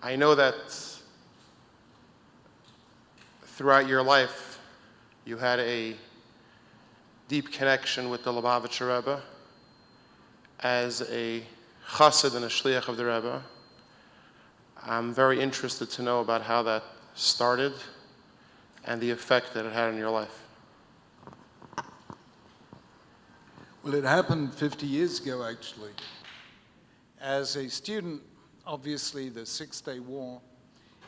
I know that throughout your life, you had a deep connection with the Lubavitcher Rebbe as a chassid and a shliach of the Rebbe. I'm very interested to know about how that started and the effect that it had on your life. Well, it happened 50 years ago, actually. As a student, obviously, the Six-Day War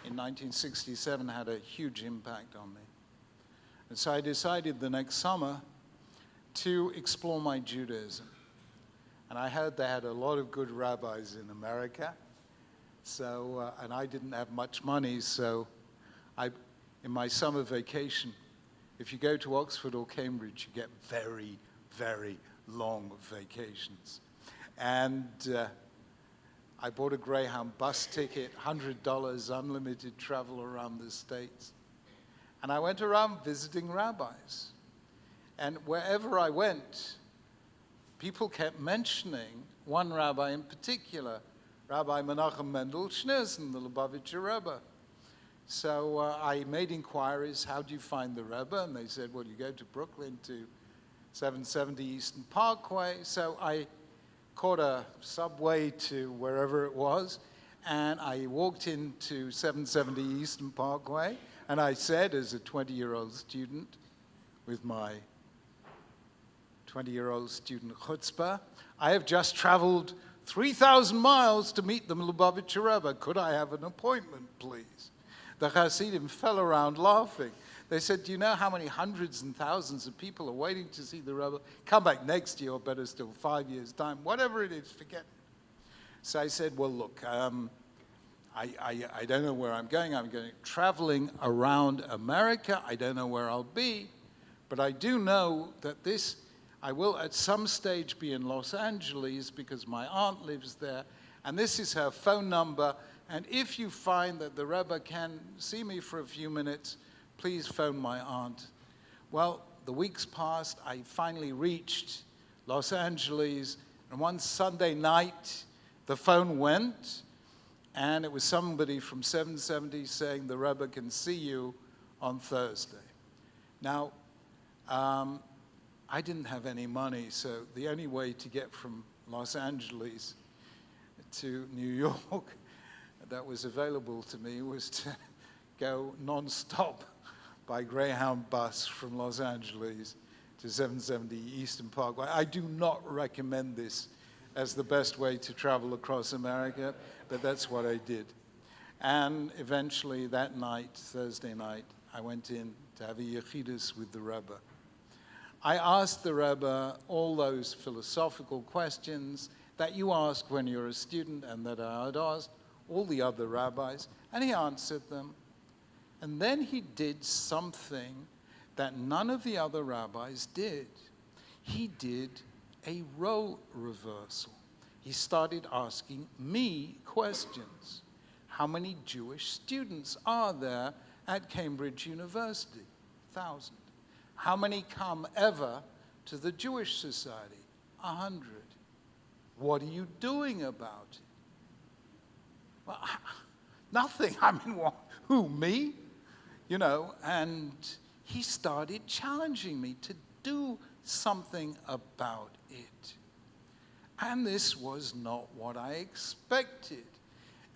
in 1967 had a huge impact on me. And so I decided the next summer to explore my Judaism. And I heard they had a lot of good rabbis in America. So, and I didn't have much money, so in my summer vacation, if you go to Oxford or Cambridge, you get very, very long vacations. And I bought a Greyhound bus ticket, $100, unlimited travel around the States. And I went around visiting rabbis. And wherever I went, people kept mentioning one rabbi in particular, Rabbi Menachem Mendel Schneerson, the Lubavitcher Rebbe. So I made inquiries, how do you find the Rebbe? And they said, well, you go to Brooklyn to 770 Eastern Parkway. So I caught a subway to wherever it was, and I walked into 770 Eastern Parkway, and I said, as a 20-year-old student, with my 20-year-old student chutzpah, I have just traveled 3,000 miles to meet the Lubavitcher Rebbe. Could I have an appointment, please? The Hasidim fell around laughing. They said, do you know how many hundreds and thousands of people are waiting to see the Rebbe? Come back next year, or better still, 5 years' time. Whatever it is, forget it. So I said, well, look, I don't know where I'm going. I'm going traveling around America. I don't know where I'll be. But I do know that I will at some stage be in Los Angeles because my aunt lives there. And this is her phone number. And if you find that the Rebbe can see me for a few minutes, please phone my aunt. Well, the weeks passed. I finally reached Los Angeles. And one Sunday night, the phone went. And it was somebody from 770 saying the Rebbe can see you on Thursday. Now, I didn't have any money, so the only way to get from Los Angeles to New York that was available to me was to go non-stop by Greyhound bus from Los Angeles to 770 Eastern Parkway. I do not recommend this as the best way to travel across America, but that's what I did. And eventually that night, Thursday night, I went in to have a yechidus with the Rebbe. I asked the Rebbe all those philosophical questions that you ask when you're a student and that I had asked all the other rabbis, and he answered them. And then he did something that none of the other rabbis did. He did a role reversal. He started asking me questions. How many Jewish students are there at Cambridge University? 1,000. How many come ever to the Jewish Society? 100. What are you doing about it? Well, nothing. I mean, what, who, me? You know, and he started challenging me to do something about it. And this was not what I expected.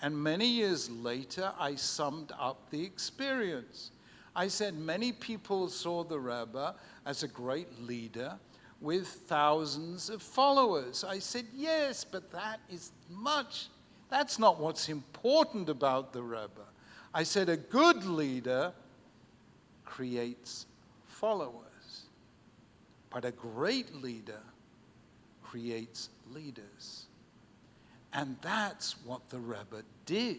And many years later, I summed up the experience. I said many people saw the Rebbe as a great leader with thousands of followers. I said, yes, but that's not what's important about the Rebbe. I said a good leader creates followers, but a great leader creates leaders. And that's what the Rebbe did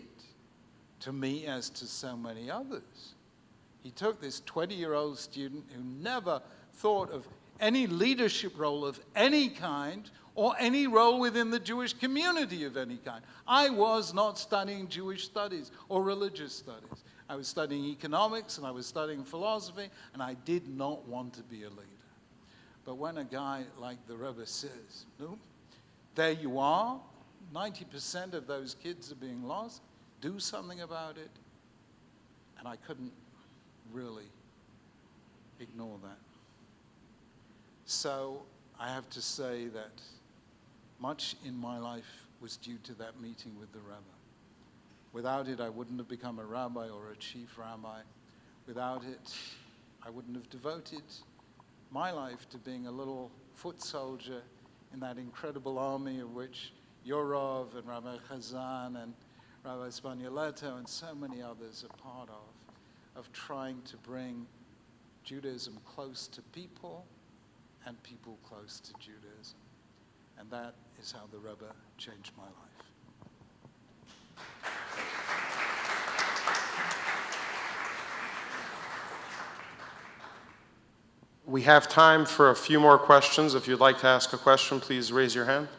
to me as to so many others. He took this 20-year-old student who never thought of any leadership role of any kind or any role within the Jewish community of any kind. I was not studying Jewish studies or religious studies. I was studying economics and I was studying philosophy, and I did not want to be a leader. But when a guy like the Rebbe says, no, there you are, 90% of those kids are being lost, do something about it, and I couldn't really ignore that. So I have to say that much in my life was due to that meeting with the Rebbe. Without it, I wouldn't have become a rabbi or a chief rabbi. Without it, I wouldn't have devoted my life to being a little foot soldier in that incredible army of which Yorov and Rabbi Chazan and Rabbi Spagnoletto and so many others are part of trying to bring Judaism close to people and people close to Judaism. And that is how the Rebbe changed my life. We have time for a few more questions. If you'd like to ask a question, please raise your hand.